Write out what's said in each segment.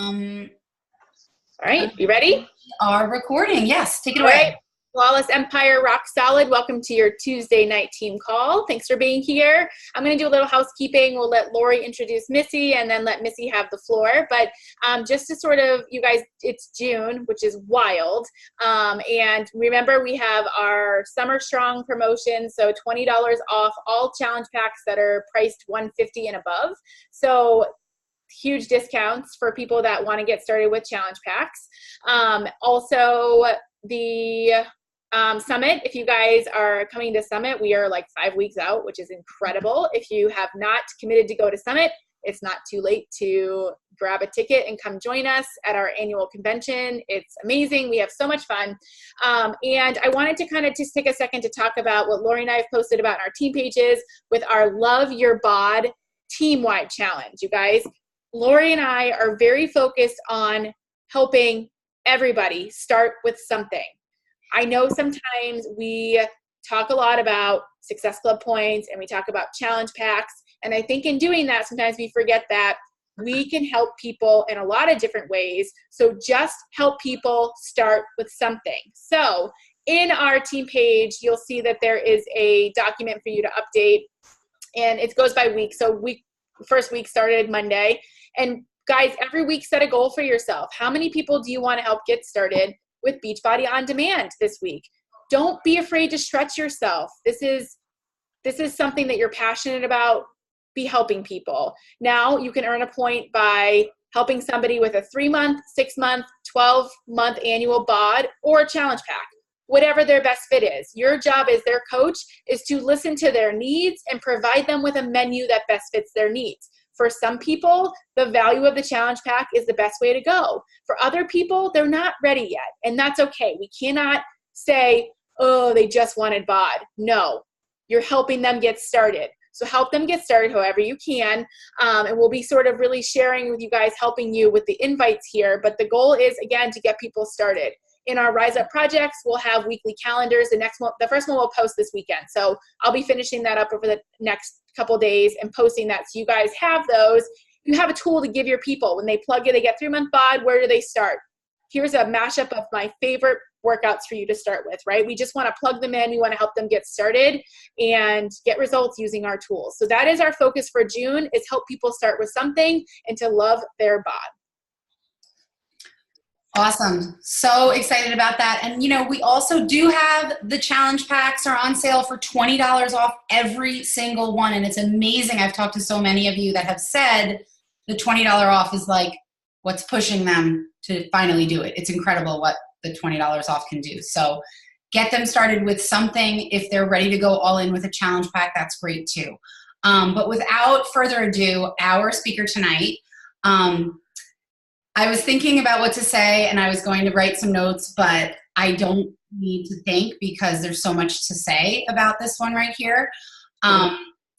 All right, you ready? We are recording. Yes, take it All away. right. Flawless Empire, rock solid. Welcome to your Tuesday night team call. Thanks for being here. I'm going to do a little housekeeping. We'll let Lori introduce Missy and then let Missy have the floor. But just to sort of, you guys, it's June, which is wild. And remember, we have our Summer Strong promotion, so $20 off all challenge packs that are priced $150 and above. So huge discounts for people that want to get started with challenge packs. Also, the Summit, if you guys are coming to Summit, we are like 5 weeks out, which is incredible. If you have not committed to go to Summit, it's not too late to grab a ticket and come join us at our annual convention. It's amazing. We have so much fun. And I wanted to kind of just take a second to talk about what Lori and I have posted about in our team pages with our Love Your Bod team-wide challenge. You guys, Lori and I are very focused on helping everybody start with something. I know sometimes we talk a lot about Success Club points and we talk about challenge packs. And I think in doing that, sometimes we forget that we can help people in a lot of different ways. So just help people start with something. So in our team page, you'll see that there is a document for you to update, and it goes by week. So first week started Monday. And guys, every week set a goal for yourself. How many people do you want to help get started with Beachbody On Demand this week? Don't be afraid to stretch yourself. This is something that you're passionate about. Be helping people. Now you can earn a point by helping somebody with a 3-month, 6-month, 12-month annual bod or a challenge pack, whatever their best fit is. Your job as their coach is to listen to their needs and provide them with a menu that best fits their needs. For some people, the value of the challenge pack is the best way to go. For other people, they're not ready yet, and that's okay. We cannot say, oh, they just wanted bod. No, you're helping them get started. So help them get started however you can, and we'll be sort of really sharing with you guys, helping you with the invites here, but the goal is, again, to get people started. In our Rise Up projects, we'll have weekly calendars. The first one we'll post this weekend. So I'll be finishing that up over the next couple days and posting that so you guys have those. You have a tool to give your people. When they plug in, they get 3-month bod, where do they start? Here's a mashup of my favorite workouts for you to start with, right? We just want to plug them in. We want to help them get started and get results using our tools. So that is our focus for June, is help people start with something and to love their bod. Awesome. So excited about that. And, we also do have the challenge packs are on sale for $20 off every single one. And it's amazing. I've talked to so many of you that have said the $20 off is like what's pushing them to finally do it. It's incredible what the $20 off can do. So get them started with something. If they're ready to go all in with a challenge pack, that's great too. But without further ado, our speaker tonight, I was thinking about what to say and I was going to write some notes, but I don't need to think because there's so much to say about this one right here.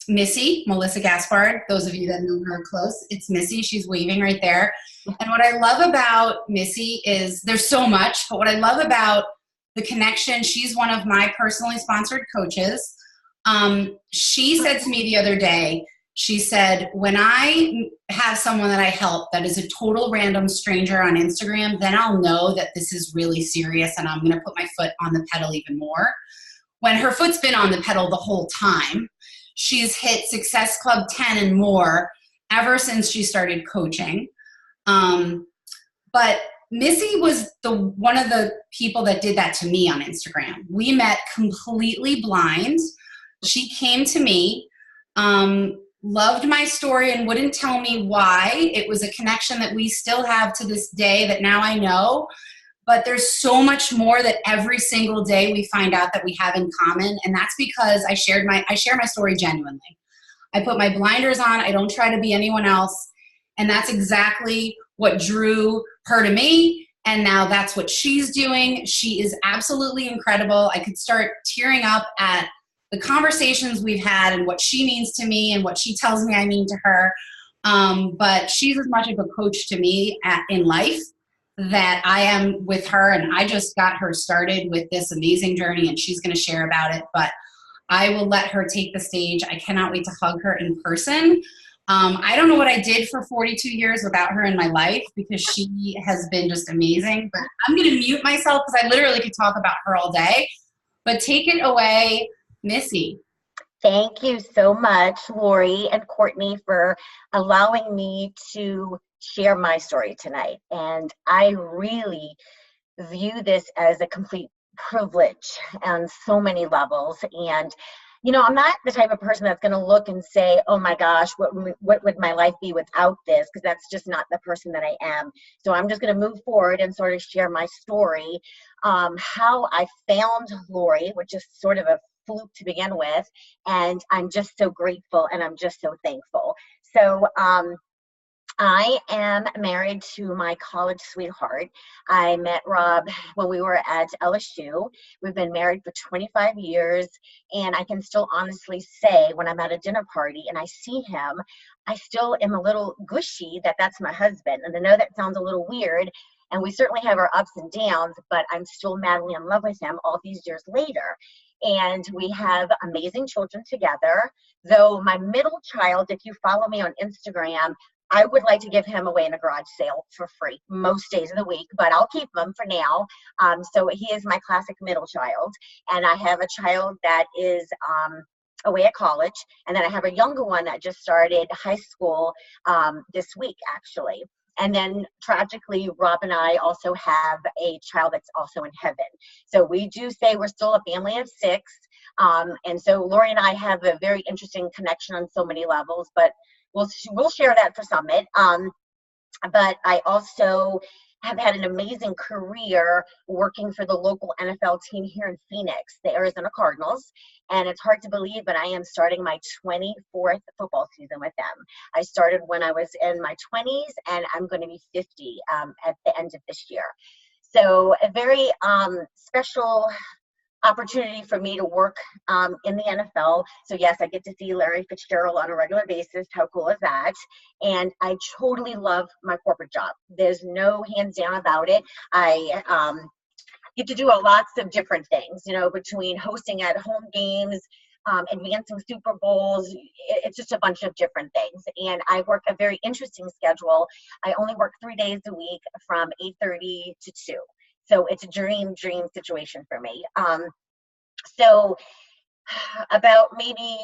Missy, Melissa Gaspard, those of you that know her close, it's Missy. She's waving right there. And what I love about Missy is there's so much, but what I love about the connection, she's one of my personally sponsored coaches. She said to me the other day, she said, when I have someone that I help that is a total random stranger on Instagram, then I'll know that this is really serious and I'm going to put my foot on the pedal even more. When her foot's been on the pedal the whole time, she's hit Success Club 10 and more ever since she started coaching. But Missy was one of the people that did that to me on Instagram. We met completely blind. She came to me, loved my story and wouldn't tell me why. It was a connection that we still have to this day that now I know. But there's so much more that every single day we find out that we have in common. And that's because I share my story genuinely. I put my blinders on. I don't try to be anyone else. And that's exactly what drew her to me. And now that's what she's doing. She is absolutely incredible. I could start tearing up at the conversations we've had and what she means to me and what she tells me I mean to her. But she's as much of a coach to me in life that I am with her. And I just got her started with this amazing journey and she's going to share about it. But I will let her take the stage. I cannot wait to hug her in person. I don't know what I did for 42 years without her in my life, because she has been just amazing. But I'm going to mute myself because I literally could talk about her all day. But take it away, Missy. Thank you so much, Lori and Courtney, for allowing me to share my story tonight. And I really view this as a complete privilege on so many levels. And I'm not the type of person that's going to look and say, oh my gosh, what would my life be without this? Because that's just not the person that I am. So I'm just going to move forward and sort of share my story, how I found Lori, which is sort of a fluke to begin with. And I'm just so grateful and I'm just so thankful. So, I am married to my college sweetheart. I met Rob when we were at LSU. We've been married for 25 years, and I can still honestly say when I'm at a dinner party and I see him, I still am a little gushy that that's my husband. And I know that sounds a little weird, and we certainly have our ups and downs, but I'm still madly in love with him all these years later. And we have amazing children together. Though my middle child, if you follow me on Instagram, I would like to give him away in a garage sale for free most days of the week, but I'll keep him for now. So he is my classic middle child. And I have a child that is away at college. And then I have a younger one that just started high school this week, actually. And then tragically, Rob and I also have a child that's also in heaven. So we do say we're still a family of 6. And so Lori and I have a very interesting connection on so many levels, but we'll share that for Summit. But I also have had an amazing career working for the local NFL team here in Phoenix, the Arizona Cardinals. And it's hard to believe, but I am starting my 24th football season with them. I started when I was in my 20s, and I'm going to be 50 at the end of this year. So a very special opportunity for me to work in the NFL. So yes, I get to see Larry Fitzgerald on a regular basis. How cool is that? And I totally love my corporate job. There's no hands down about it. I get to do lots of different things, between hosting at home games, advancing Super Bowls. It's just a bunch of different things. And I work a very interesting schedule. I only work 3 days a week from 8:30 to 2. So it's a dream situation for me. So about maybe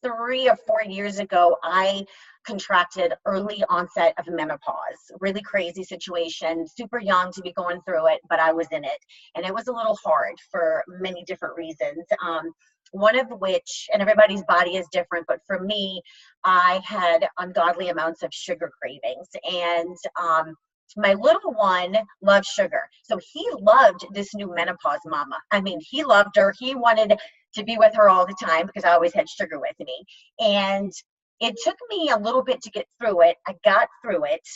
3 or 4 years ago, I contracted early onset of menopause. Really crazy situation, super young to be going through it, but I was in it. And it was a little hard for many different reasons. One of which, and everybody's body is different, but for me, I had ungodly amounts of sugar cravings. And my little one loved sugar. So he loved this new menopause mama. I mean, he loved her. He wanted to be with her all the time because I always had sugar with me. And it took me a little bit to get through it. I got through it.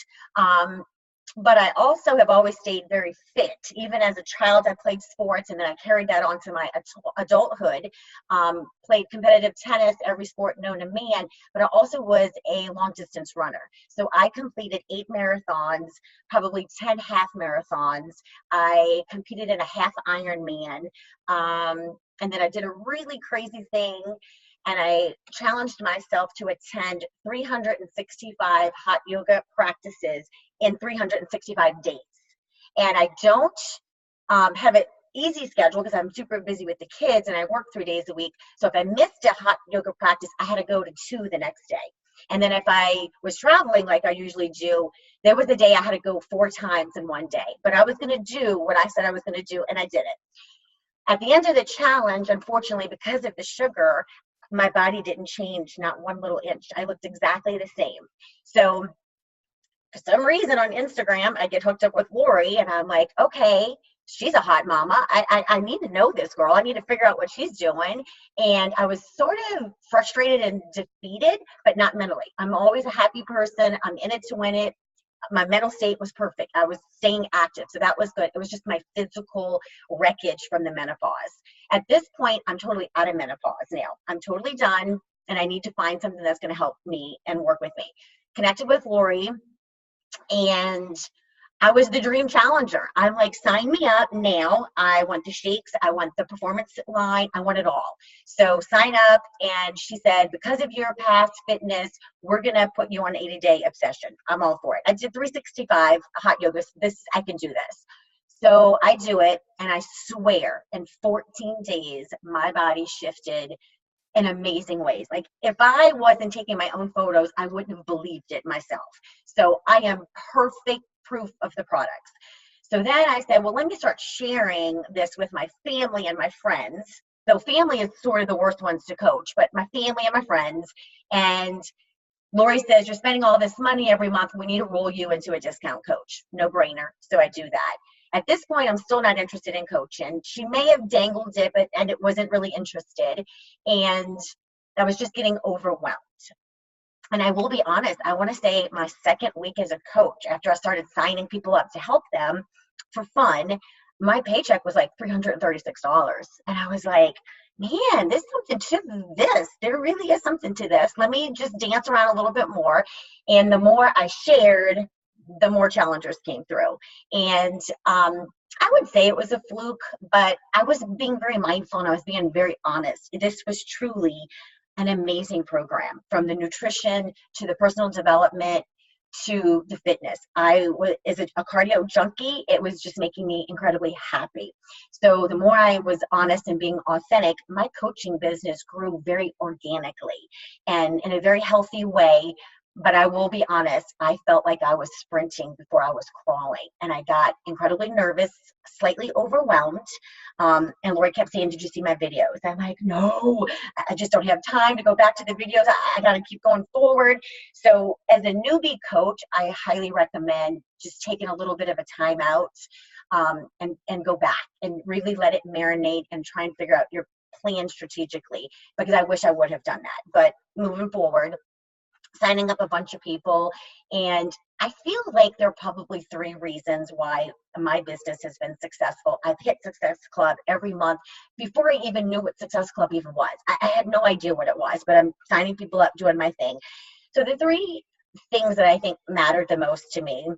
But I also have always stayed very fit. Even as a child, I played sports, and then I carried that on to my adulthood. Played competitive tennis, every sport known to man, but I also was a long-distance runner. So I completed 8 marathons, probably 10 half marathons. I competed in a half Ironman. And then I did a really crazy thing, and I challenged myself to attend 365 hot yoga practices in 365 days. And I don't have an easy schedule because I'm super busy with the kids and I work 3 days a week. So if I missed a hot yoga practice, I had to go to 2 the next day. And then if I was traveling like I usually do, there was a day I had to go 4 times in one day. But I was going to do what I said I was going to do, and I did it. At the end of the challenge, unfortunately, because of the sugar, my body didn't change, not one little inch. I looked exactly the same. So for some reason on Instagram, I get hooked up with Lori, and I'm like, okay, she's a hot mama. I need to know this girl. I need to figure out what she's doing. And I was sort of frustrated and defeated, but not mentally. I'm always a happy person. I'm in it to win it. My mental state was perfect. I was staying active, so that was good. It was just my physical wreckage from the menopause. At this point, I'm totally out of menopause now. I'm totally done, and I need to find something that's going to help me and work with me. Connected with Lori, and I was the dream challenger. I'm like, sign me up now. I want the shakes. I want the performance line. I want it all. So sign up. And she said, because of your past fitness, we're going to put you on 80-day obsession. I'm all for it. I did 365 hot yoga. I can do this. So I do it. And I swear in 14 days, my body shifted in amazing ways. Like if I wasn't taking my own photos, I wouldn't have believed it myself. So I am perfect proof of the products. So then I said, well, let me start sharing this with my family and my friends. So family is sort of the worst ones to coach, but my family and my friends. And Lori says, you're spending all this money every month. We need to roll you into a discount coach. No brainer. So I do that. At this point, I'm still not interested in coaching. She may have dangled it, and it wasn't really interested. And I was just getting overwhelmed. And I will be honest, I want to say my second week as a coach, after I started signing people up to help them for fun, my paycheck was like $336. And I was like, man, there's something to this. There really is something to this. Let me just dance around a little bit more. And the more I shared, the more challengers came through. And I would say it was a fluke, but I was being very mindful and I was being very honest. This was truly an amazing program, from the nutrition to the personal development to the fitness. I was, as a cardio junkie, it was just making me incredibly happy. So the more I was honest and being authentic, my coaching business grew very organically and in a very healthy way. But I will be honest, I felt like I was sprinting before I was crawling. And I got incredibly nervous, slightly overwhelmed. And Lori kept saying, did you see my videos? I'm like, no, I just don't have time to go back to the videos. I got to keep going forward. So as a newbie coach, I highly recommend just taking a little bit of a time out and go back and really let it marinate and try and figure out your plan strategically, because I wish I would have done that. But moving forward, signing up a bunch of people. And I feel like there are probably 3 reasons why my business has been successful. I've hit Success Club every month before I even knew what Success Club even was. I had no idea what it was, but I'm signing people up, doing my thing. So the 3 things that I think mattered the most to me: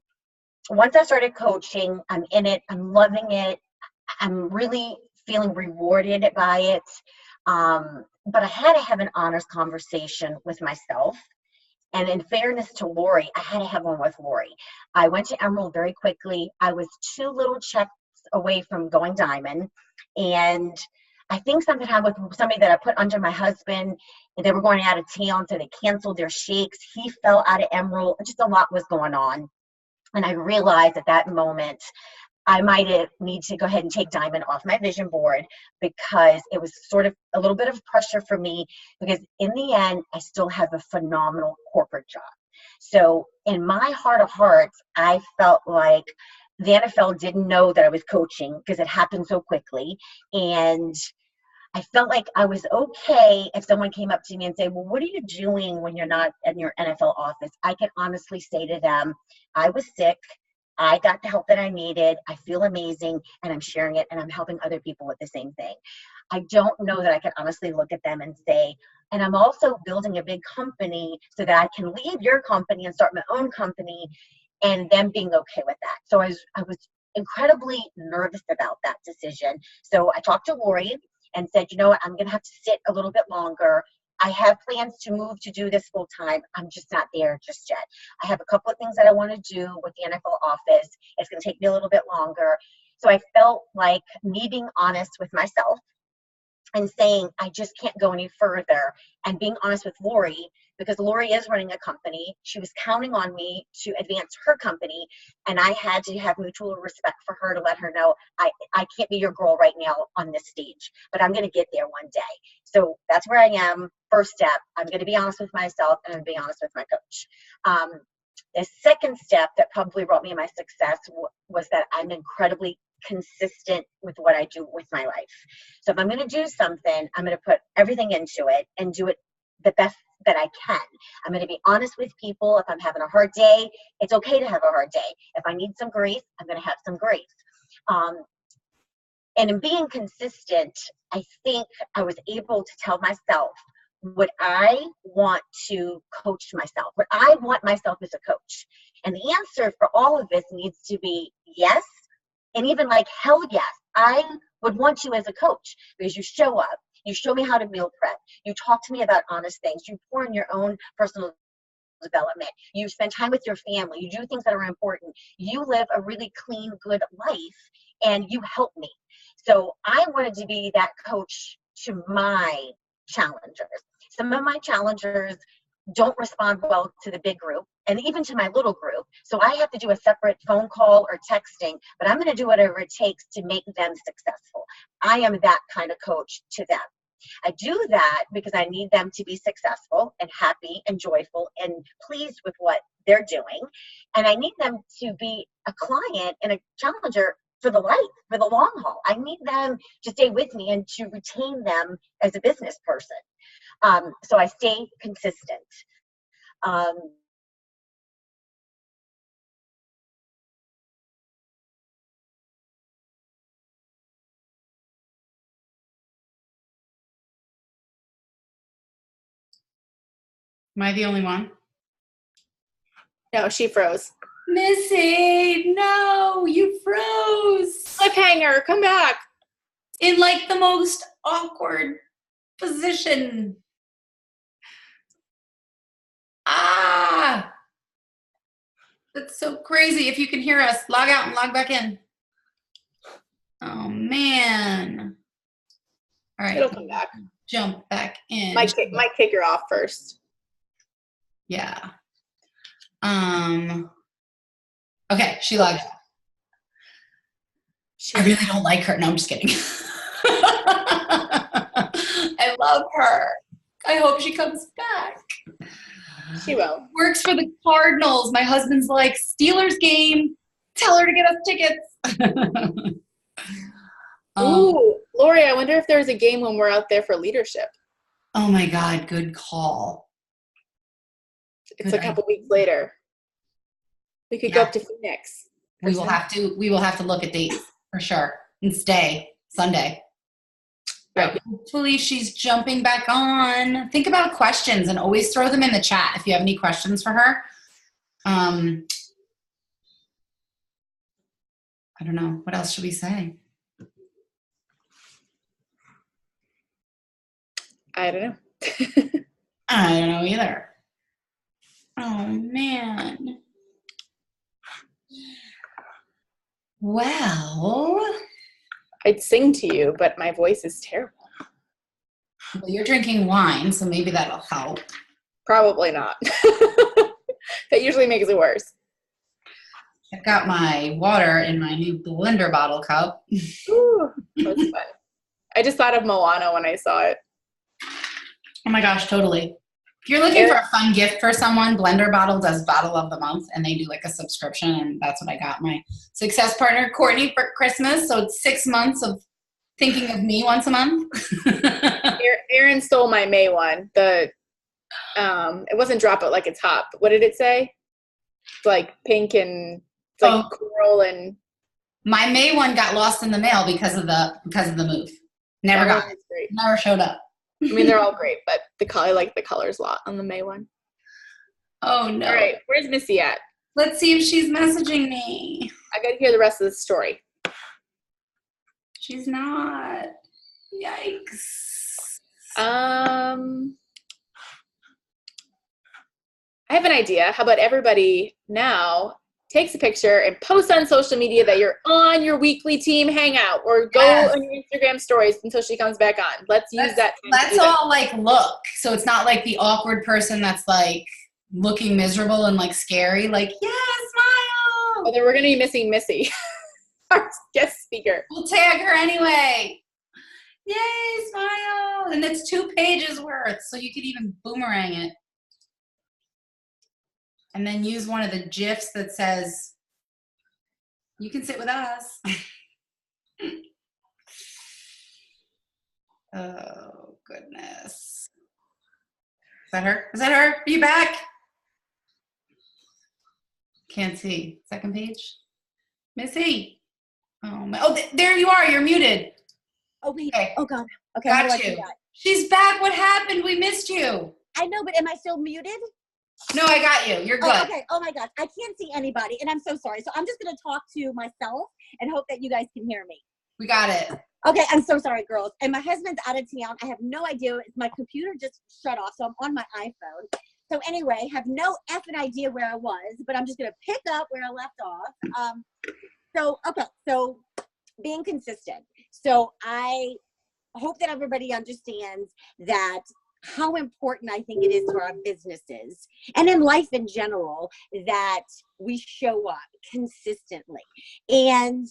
once I started coaching, I'm in it, I'm loving it, I'm really feeling rewarded by it. But I had to have an honest conversation with myself. And in fairness to Lori, I had to have one with Lori. I went to Emerald very quickly. I was 2 little checks away from going Diamond. And I think something happened with somebody that I put under my husband, and they were going out of town, so they canceled their shakes. He fell out of Emerald. Just a lot was going on. And I realized at that moment, I might need to go ahead and take Diamond off my vision board, because it was sort of a little bit of pressure for me, because in the end, I still have a phenomenal corporate job. So in my heart of hearts, I felt like the NFL didn't know that I was coaching because it happened so quickly. And I felt like I was okay if someone came up to me and said, well, what are you doing when you're not in your NFL office? I can honestly say to them, I was sick. I got the help that I needed. I feel amazing, and I'm sharing it, and I'm helping other people with the same thing. I don't know that I can honestly look at them and say, and I'm also building a big company so that I can leave your company and start my own company, and them being okay with that. So I was incredibly nervous about that decision. So I talked to Lori and said, you know what, I'm going to have to sit a little bit longer. I have plans to move to do this full time. I'm just not there just yet. I have a couple of things that I want to do with the NFL office. It's going to take me a little bit longer. So I felt like me being honest with myself and saying, I just can't go any further, and being honest with Lori, because Lori is running a company. She was counting on me to advance her company, and I had to have mutual respect for her to let her know, I can't be your girl right now on this stage, but I'm going to get there one day. So that's where I am. First step, I'm going to be honest with myself, and I'm going to be honest with my coach. The second step that probably brought me my success was that I'm incredibly consistent with what I do with my life. So if I'm going to do something, I'm going to put everything into it and do it the best that I can. I'm going to be honest with people. If I'm having a hard day, it's okay to have a hard day. If I need some grace, I'm going to have some grace. And in being consistent, I think I was able to tell myself would I want to coach myself? Would I want myself as a coach? And the answer for all of this needs to be yes, and even like hell yes. I would want you as a coach because you show up, you show me how to meal prep, you talk to me about honest things, you pour in your own personal development, you spend time with your family, you do things that are important, you live a really clean, good life, and you help me. So I wanted to be that coach to my challengers. Some of my challengers don't respond well to the big group and even to my little group. So I have to do a separate phone call or texting, but I'm going to do whatever it takes to make them successful. I am that kind of coach to them. I do that because I need them to be successful and happy and joyful and pleased with what they're doing. And I need them to be a client and a challenger for the life, for the long haul. I need them to stay with me and to retain them as a business person. So I stay consistent. Am I the only one? No, she froze. Missy, no, you froze. Cliffhanger, come back. In like the most awkward position. That's so crazy. If you can hear us, log out and log back in. Oh, man. All right. It'll come back. Jump back in. Might kick her off first. Yeah. Okay, she logged out. I really don't like her. No, I'm just kidding. I love her. I hope she comes back. She will. Works for the Cardinals. My husband's like, Steelers game. Tell her to get us tickets. Ooh, Lori, I wonder if there's a game when we're out there for leadership. Oh my God, good call. It's a couple weeks later. We could go up to Phoenix. We will have to look at dates for sure and stay Sunday. Right. Hopefully she's jumping back on. Think about questions and always throw them in the chat if you have any questions for her. I don't know. What else should we say? I don't know. I don't know either. Oh, man. Well, I'd sing to you, but my voice is terrible. Well, you're drinking wine, so maybe that'll help. Probably not. That usually makes it worse. I've got my water in my new blender bottle cup. Ooh, that's fun. I just thought of Moana when I saw it. Oh my gosh, totally. If you're looking for a fun gift for someone, Blender Bottle does Bottle of the Month, and they do like a subscription, and that's what I got my success partner, Courtney, for Christmas. So it's 6 months of thinking of me once a month. Aaron stole my May one. It wasn't Drop It Like It's Hot. What did it say? It's like pink and it's like coral and. My May one got lost in the mail because of the move. Never got it. Never showed up. I mean, they're all great, but I like the colors a lot on the May one. Oh, no. All right. Where's Missy at? Let's see if she's messaging me. I got to hear the rest of the story. She's not. Yikes. I have an idea. How about everybody now takes a picture and post on social media that you're on your weekly team hangout, or go on your Instagram stories until she comes back on. Let's use that. Let's all like look. So it's not like the awkward person that's like looking miserable and like scary. Like, yeah, smile. Oh, then we're going to be missing Missy, our guest speaker. We'll tag her anyway. Yay, smile. And it's 2 pages worth. So you could even boomerang it. And then use one of the GIFs that says, you can sit with us. Oh, goodness. Is that her? Is that her? Are you back? Can't see. Second page. Missy. Oh, my. Oh, there you are. You're muted. Oh, wait. Okay. Oh, God. Okay. Got you. She's back. What happened? We missed you. I know, but am I still muted? No, I got you. You're good. Oh, okay. Oh my gosh. I can't see anybody and I'm so sorry. So I'm just going to talk to myself and hope that you guys can hear me. We got it. Okay. I'm so sorry, girls. And my husband's out of town. I have no idea. My computer just shut off. So I'm on my iPhone. So anyway, have no effing idea where I was, but I'm just going to pick up where I left off. So being consistent. So I hope that everybody understands that how important I think it is to our businesses and in life in general that we show up consistently. And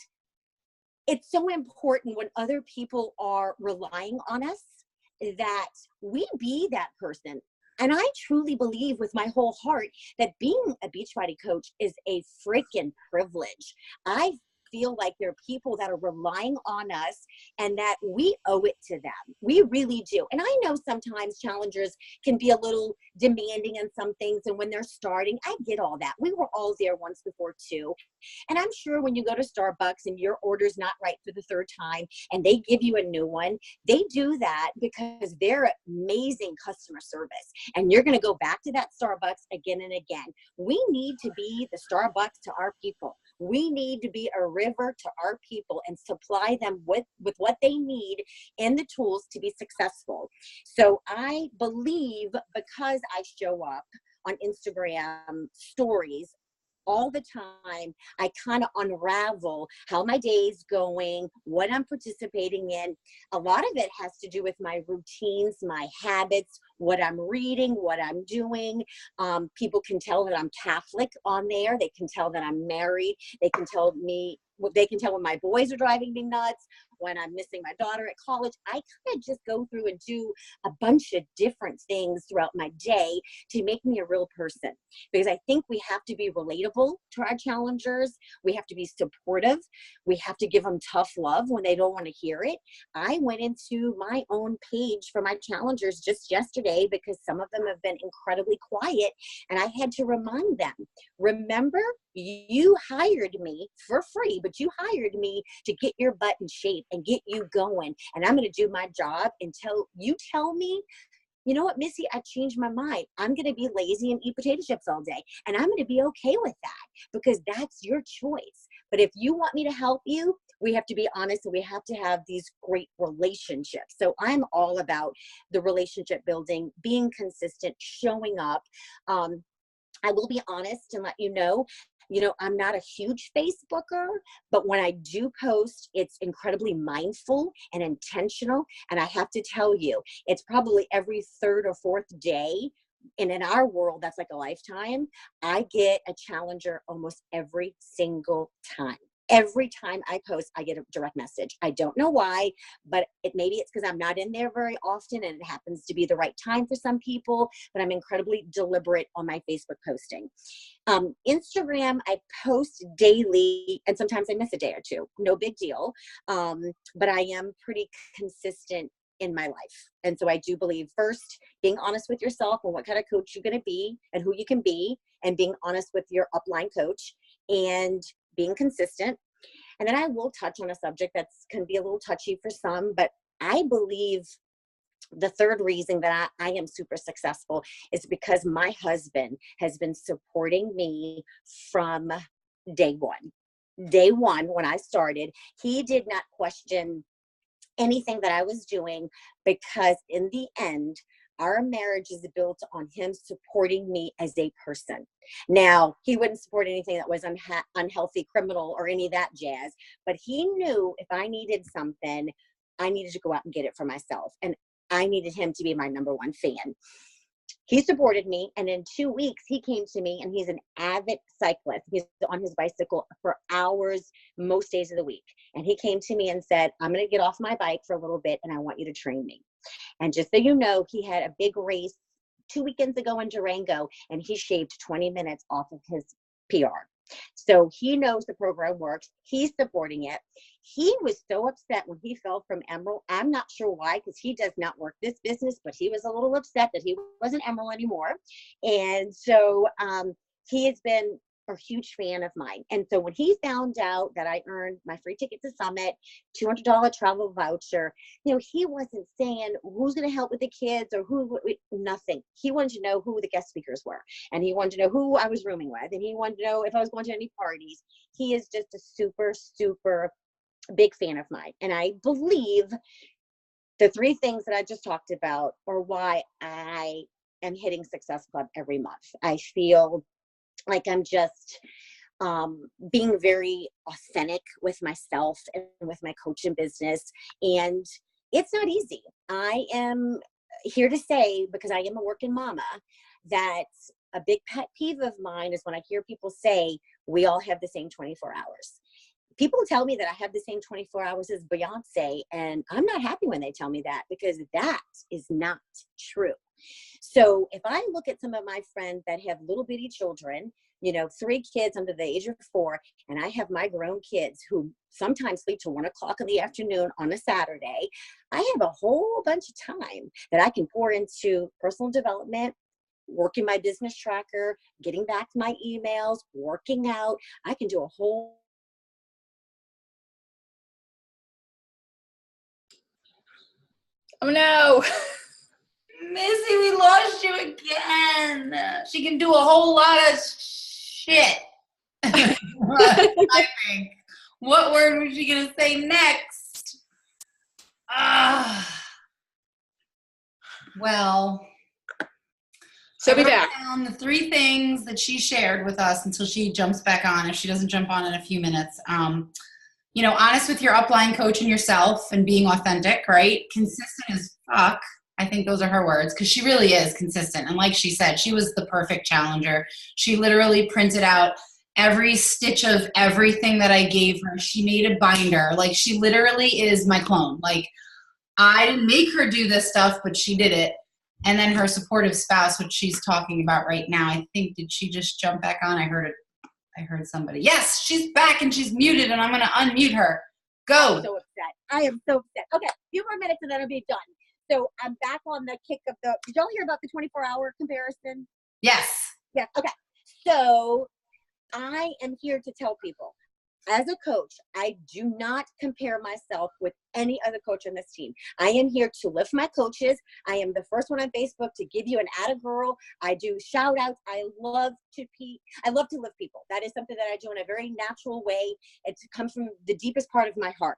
it's so important when other people are relying on us that we be that person. And I truly believe with my whole heart that being a Beachbody coach is a freaking privilege. I feel like there are people that are relying on us and that we owe it to them. We really do. And I know sometimes challengers can be a little demanding in some things. And when they're starting, I get all that. We were all there once before too. And I'm sure when you go to Starbucks and your order's not right for the third time and they give you a new one, they do that because they're amazing customer service. And you're going to go back to that Starbucks again and again. We need to be the Starbucks to our people. We need to be a river to our people and supply them with what they need and the tools to be successful. So I believe because I show up on Instagram stories all the time, I kind of unravel how my day's going, what I'm participating in. A lot of it has to do with my routines, my habits, what I'm reading, what I'm doing. People can tell that I'm Catholic on there. They can tell that I'm married. They can tell when my boys are driving me nuts, when I'm missing my daughter at college. I kind of just go through and do a bunch of different things throughout my day to make me a real person. Because I think we have to be relatable to our challengers. We have to be supportive. We have to give them tough love when they don't want to hear it. I went into my own page for my challengers just yesterday because some of them have been incredibly quiet. And I had to remind them, remember, you hired me for free, but you hired me to get your butt in shape and get you going. And I'm going to do my job until you tell me, you know what, Missy, I changed my mind. I'm going to be lazy and eat potato chips all day. And I'm going to be okay with that because that's your choice. But if you want me to help you, we have to be honest and we have to have these great relationships. So I'm all about the relationship building, being consistent, showing up. I will be honest and let you know, I'm not a huge Facebooker, but when I do post, it's incredibly mindful and intentional. And I have to tell you, it's probably every third or fourth day. And in our world, that's like a lifetime. I get a challenger almost every single time. Every time I post, I get a direct message. I don't know why, but maybe it's because I'm not in there very often and it happens to be the right time for some people, but I'm incredibly deliberate on my Facebook posting. Instagram, I post daily and sometimes I miss a day or two. No big deal. But I am pretty consistent in my life. And so I do believe first, being honest with yourself and what kind of coach you're going to be and who you can be, and being honest with your upline coach and being consistent. And then I will touch on a subject that's can be a little touchy for some, but I believe the third reason that I am super successful is because my husband has been supporting me from day one. Day one, when I started, he did not question anything that I was doing because in the end, our marriage is built on him supporting me as a person. Now, he wouldn't support anything that was unhealthy, criminal, or any of that jazz, but he knew if I needed something, I needed to go out and get it for myself. And I needed him to be my number one fan. He supported me, and in 2 weeks, he came to me, and he's an avid cyclist. He's on his bicycle for hours, most days of the week. And he came to me and said, I'm going to get off my bike for a little bit, and I want you to train me. And just so you know, he had a big race 2 weekends ago in Durango, and he shaved 20 minutes off of his PR. So he knows the program works. He's supporting it. He was so upset when he fell from Emerald. I'm not sure why, because he does not work this business, but he was a little upset that he wasn't Emerald anymore. And so he has been a huge fan of mine. And so when he found out that I earned my free ticket to Summit, $200 travel voucher, he wasn't saying who's going to help with the kids or nothing. He wanted to know who the guest speakers were. And he wanted to know who I was rooming with. And he wanted to know if I was going to any parties. He is just a super, super big fan of mine. And I believe the 3 things that I just talked about are why I am hitting Success Club every month. I feel like I'm just being very authentic with myself and with my coaching business. And it's not easy. I am here to say, because I am a working mama, that a big pet peeve of mine is when I hear people say, we all have the same 24 hours. People tell me that I have the same 24 hours as Beyonce, and I'm not happy when they tell me that, because that is not true. So if I look at some of my friends that have little bitty children, 3 kids under the age of 4, and I have my grown kids who sometimes sleep till 1 o'clock in the afternoon on a Saturday, I have a whole bunch of time that I can pour into personal development, working my business tracker, getting back to my emails, working out. I can do a whole. Oh no. Missy, we lost you again. She can do a whole lot of shit. I think. What word was she going to say next? Well, She'll be back. Down the 3 things that she shared with us until she jumps back on, if she doesn't jump on in a few minutes. Honest with your upline coach and yourself and being authentic, right? Consistent as fuck. I think those are her words, because she really is consistent. And like she said, she was the perfect challenger. She literally printed out every stitch of everything that I gave her. She made a binder. Like, she literally is my clone. Like, I didn't make her do this stuff, but she did it. And then her supportive spouse, which she's talking about right now, I think, did she just jump back on? I heard somebody. Yes, she's back and she's muted, and I'm going to unmute her. Go. I'm so upset. I am so upset. Okay, a few more minutes and then I'll be done. So I'm back on the kick of did y'all hear about the 24-hour comparison? Yes. Yeah, okay. So I am here to tell people, as a coach, I do not compare myself with any other coach on this team. I am here to lift my coaches. I am the first one on Facebook to give you an atta girl. I do shout outs. I love to lift people. That is something that I do in a very natural way. It comes from the deepest part of my heart.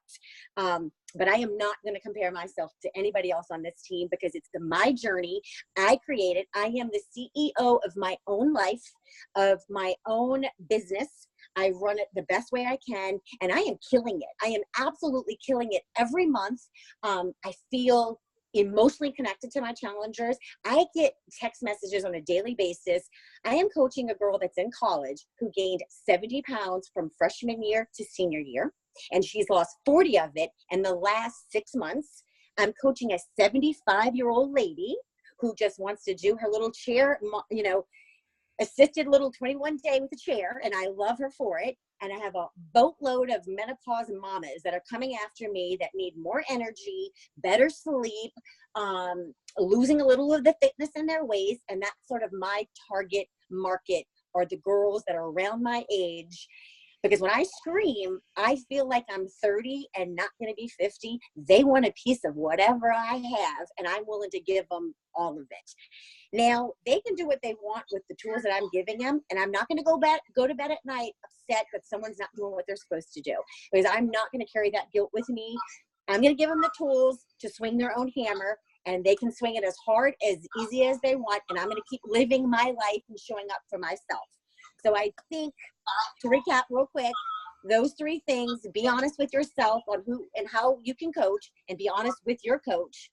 But I am not going to compare myself to anybody else on this team, because it's my journey. I created. I am the CEO of my own life, of my own business. I run it the best way I can, and I am killing it. I am absolutely killing it every month. I feel emotionally connected to my challengers. I get text messages on a daily basis. I am coaching a girl that's in college who gained 70 pounds from freshman year to senior year, and she's lost 40 of it in the last 6 months. I'm coaching a 75-year-old lady who just wants to do her little chair, assisted little 21-day with a chair, and I love her for it. And I have a boatload of menopause mamas that are coming after me that need more energy, better sleep, losing a little of the fitness in their waist. And that's sort of my target market, are the girls that are around my age. Because when I scream, I feel like I'm 30 and not going to be 50. They want a piece of whatever I have, and I'm willing to give them all of it. Now, they can do what they want with the tools that I'm giving them, and I'm not going to go to bed at night upset that someone's not doing what they're supposed to do, because I'm not going to carry that guilt with me. I'm going to give them the tools to swing their own hammer, and they can swing it as hard, as easy as they want, and I'm going to keep living my life and showing up for myself. So I think, to recap real quick, those 3 things: be honest with yourself on who and how you can coach, and be honest with your coach.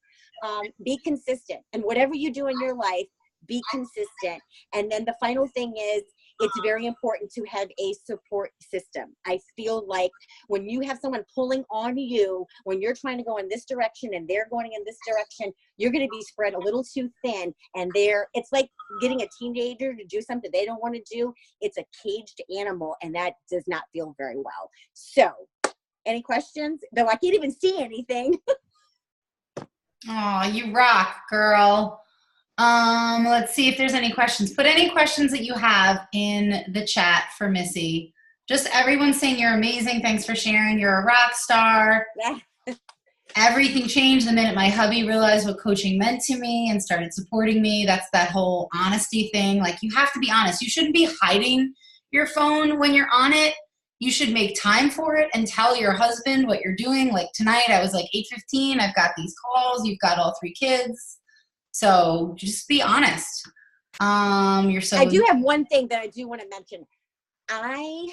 Be consistent, and whatever you do in your life, be consistent. And then the final thing is, it's very important to have a support system. I feel like when you have someone pulling on you, when you're trying to go in this direction and they're going in this direction, you're going to be spread a little too thin. And it's like getting a teenager to do something they don't want to do. It's a caged animal, and that does not feel very well. So, any questions? Though I can't even see anything. Oh, you rock, girl. Let's see if there's any questions. Put any questions that you have in the chat for Missy. Just everyone saying you're amazing. Thanks for sharing. You're a rock star. Yeah. Everything changed the minute my hubby realized what coaching meant to me and started supporting me. That's that whole honesty thing. Like, you have to be honest. You shouldn't be hiding your phone when you're on it. You should make time for it and tell your husband what you're doing. Like tonight, I was like 8:15. I've got these calls. You've got all 3 kids. So just be honest. I do have one thing that I do want to mention. I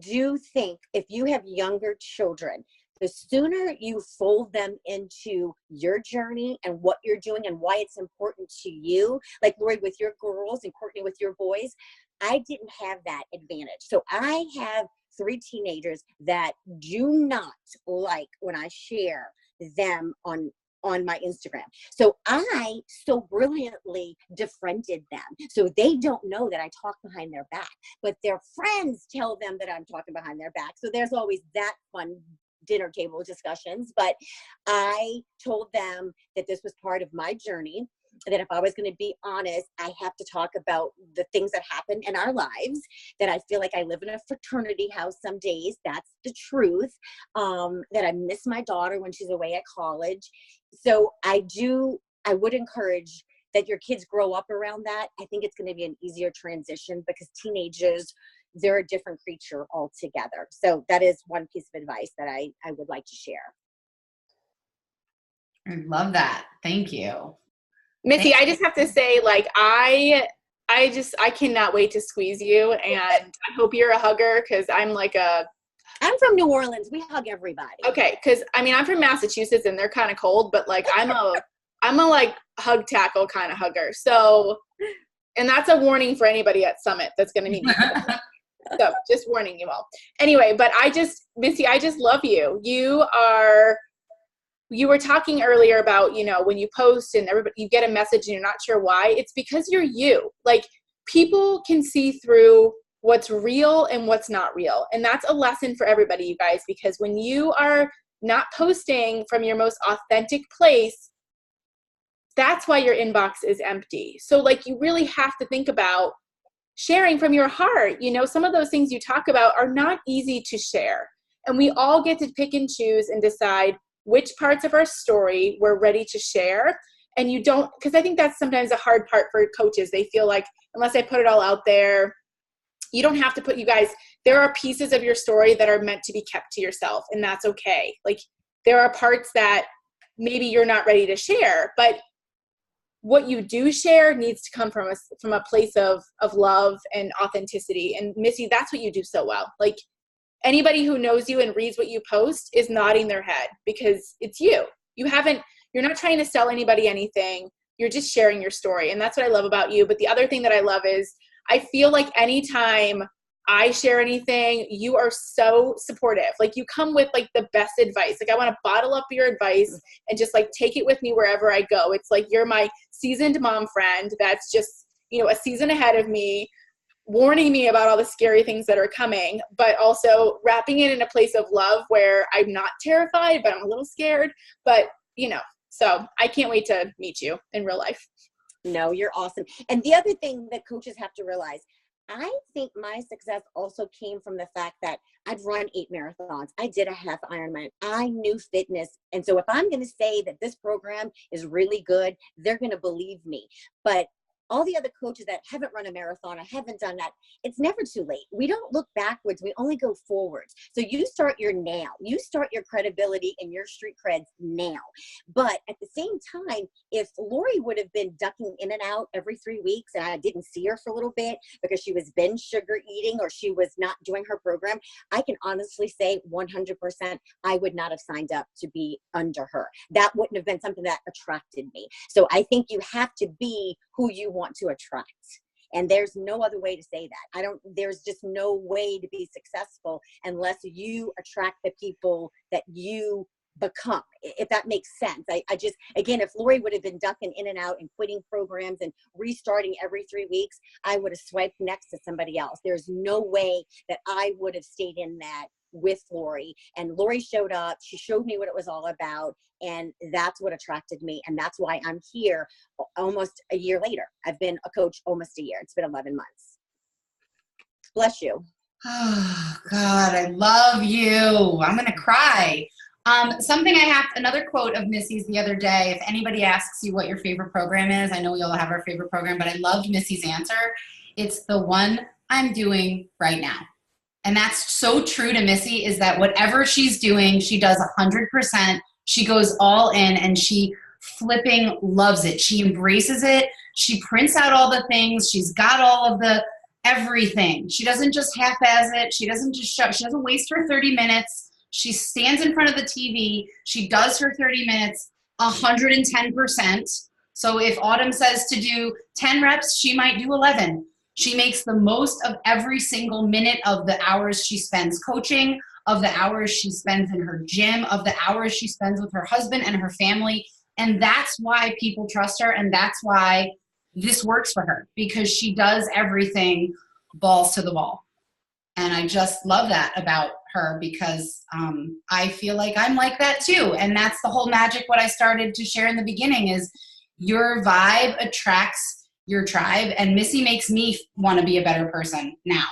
do think if you have younger children, the sooner you fold them into your journey and what you're doing and why it's important to you, like Lori with your girls and Courtney with your boys, I didn't have that advantage. So I have 3 teenagers that do not like when I share them on my Instagram. So I so brilliantly defriended them. So they don't know that I talk behind their back, but their friends tell them that I'm talking behind their back. So there's always that fun dinner table discussions. But I told them that this was part of my journey, that if I was going to be honest, I have to talk about the things that happen in our lives, that I feel like I live in a fraternity house some days. That's the truth. That I miss my daughter when she's away at college. So I would encourage that your kids grow up around that. I think it's going to be an easier transition because teenagers, they're a different creature altogether. So that is one piece of advice that I would like to share. I love that. Thank you. Missy, I just have to say, like, I cannot wait to squeeze you, and I hope you're a hugger, because I'm from New Orleans. We hug everybody. Okay, because I mean, I'm from Massachusetts and they're kind of cold, but like I'm a like hug tackle kind of hugger. So, and that's a warning for anybody at Summit that's going to meet me. So just warning you all. Anyway, but Missy, I just love you. You were talking earlier about, when you post and everybody, you get a message and you're not sure why. It's because you're you. Like, people can see through what's real and what's not real. And that's a lesson for everybody, you guys, because when you are not posting from your most authentic place, that's why your inbox is empty. So like, you really have to think about sharing from your heart. Some of those things you talk about are not easy to share. And we all get to pick and choose and decide which parts of our story we're ready to share. And you don't, because I think that's sometimes a hard part for coaches. They feel like, unless I put it all out there, you don't have to put, you guys, there are pieces of your story that are meant to be kept to yourself, and that's okay. Like, there are parts that maybe you're not ready to share, but what you do share needs to come from a place of love and authenticity. And Missy, that's what you do so well. Like, anybody who knows you and reads what you post is nodding their head, because it's you. You're not trying to sell anybody anything. You're just sharing your story. And that's what I love about you. But the other thing that I love is, I feel like anytime I share anything, you are so supportive. Like, you come with like the best advice. Like, I want to bottle up your advice and just like take it with me wherever I go. It's like, you're my seasoned mom friend that's just, a season ahead of me, warning me about all the scary things that are coming, but also wrapping it in a place of love where I'm not terrified, but I'm a little scared. But, so I can't wait to meet you in real life. No, you're awesome. And the other thing that coaches have to realize, I think my success also came from the fact that I'd run 8 marathons. I did a half Ironman. I knew fitness. And so if I'm going to say that this program is really good, they're going to believe me. But all the other coaches that haven't run a marathon or haven't done that, it's never too late. We don't look backwards. We only go forwards. So you start your now. You start your credibility and your street creds now. But at the same time, if Lori would have been ducking in and out every 3 weeks and I didn't see her for a little bit because she was binge sugar eating or she was not doing her program, I can honestly say 100% I would not have signed up to be under her. That wouldn't have been something that attracted me. So I think you have to be who you want to attract. And there's no other way to say that. There's just no way to be successful unless you attract the people that you become, if that makes sense. I just, again, if Lori would have been ducking in and out and quitting programs and restarting every 3 weeks, I would have swiped next to somebody else. There's no way that I would have stayed in that with Lori. And Lori showed up, she showed me what it was all about, and that's what attracted me. And that's why I'm here almost a year later. I've been a coach almost a year. It's been 11 months. Bless you. Oh God, I love you. I'm gonna cry. Another quote of Missy's the other day, if anybody asks you what your favorite program is, I know we all have our favorite program, but I loved Missy's answer. It's the one I'm doing right now. And that's so true to Missy, is that whatever she's doing, she does 100%. She goes all in and she flipping loves it. She embraces it. She prints out all the things. She's got all of the everything. She doesn't just half-ass it. She doesn't just she doesn't waste her 30 minutes. She stands in front of the TV. She does her 30 minutes 110%. So if Autumn says to do 10 reps, she might do 11. She makes the most of every single minute of the hours she spends coaching, of the hours she spends in her gym, of the hours she spends with her husband and her family. And that's why people trust her, and that's why this works for her, because she does everything balls to the wall. And I just love that about her, because I feel like I'm like that too. And that's the whole magic, what I started to share in the beginning, is your vibe attracts your tribe. And Missy makes me want to be a better person now.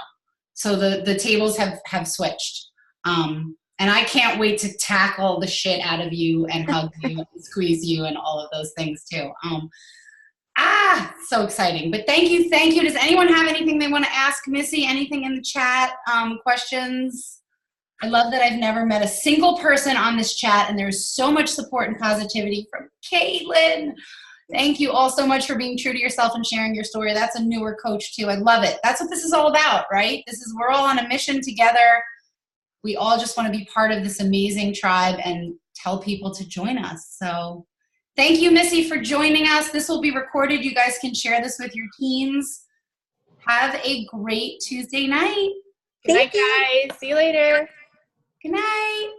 So the tables have switched. And I can't wait to tackle the shit out of you and hug you and squeeze you and all of those things too. So exciting. But thank you. Does anyone have anything they want to ask Missy? Anything in the chat? Questions? I love that I've never met a single person on this chat, and there's so much support and positivity from Caitlin. Thank you all so much for being true to yourself and sharing your story. That's a newer coach too. I love it. That's what this is all about, right? We're all on a mission together. We all just want to be part of this amazing tribe and tell people to join us. So thank you, Missy, for joining us. This will be recorded. You guys can share this with your teams. Have a great Tuesday night. Good night, guys. See you later. Good night.